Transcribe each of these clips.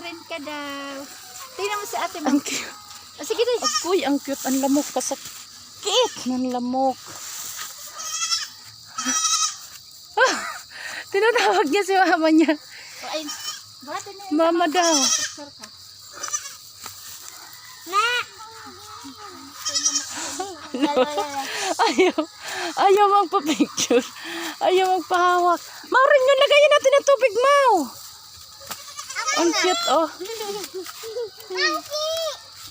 friend ka daw. Tingnan mo si ate mo. Ang cute. Oh, sige daw. Agoy, ang cute. Ang lamok. Kasakit. Ang lamok. Ah, tinatawag niya si mama niya. Oh, ayun. Bakit na yun? Mama daw. Picture ka. Ayaw. Ayaw magpa-picture. Ayaw magpahawak. Maurin yun. Lagayin natin ng tubig, Mau. Ang cute, oh.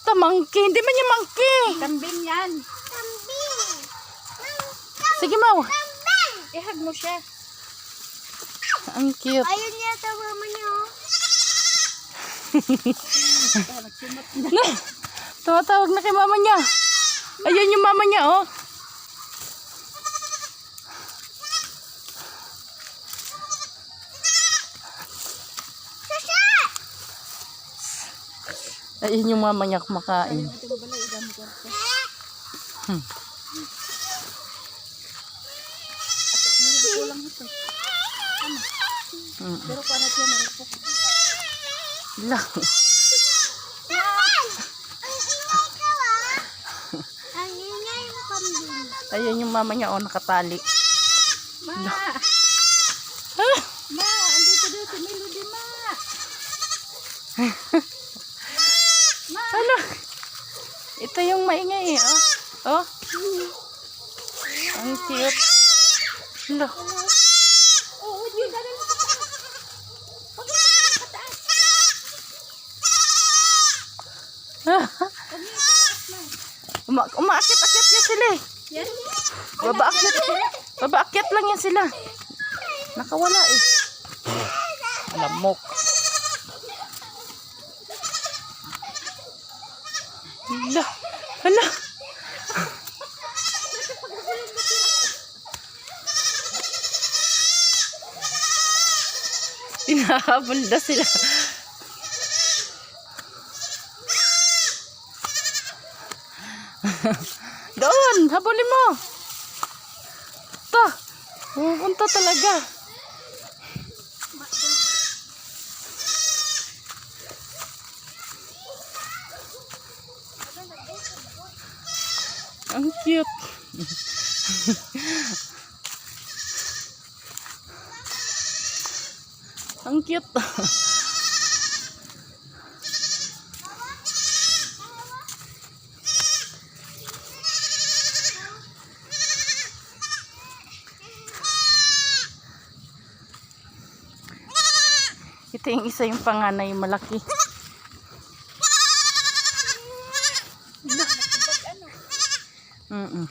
Ito, monkey. Hindi man yung monkey. Kambing yan. Sige, Mau. Ihag mo siya. Ang cute. Ayun niya ito, mama niyo. Tumatawag na kay mama niya. Ayun yung mama niya, oh. Ayun yung mama niya kumakain. Pero paano siya marupok? Lang. Ang ingay mo kambing. Ayun yung mama niya, oh, nakatali. Ma! Ah! Ma! Andito daw si Melody, ma! Ma! Ano? Ito yung maingay, eh, oh. Oh. Ang cute. Hala. Oo, yun. Dali mo sa taas. Huwag mo sa taas. Umaakit-akit niya sila, eh. Yan. Babaakyat lang yan sila. Nakawala, eh. Lamok. Hala. Hala. Hinahabol na sila. Doon, habulin mo. Ito. Pupunta talaga. Ang cute. Ang cute. Ito yung isa yung panganay malaki. Mm-mm.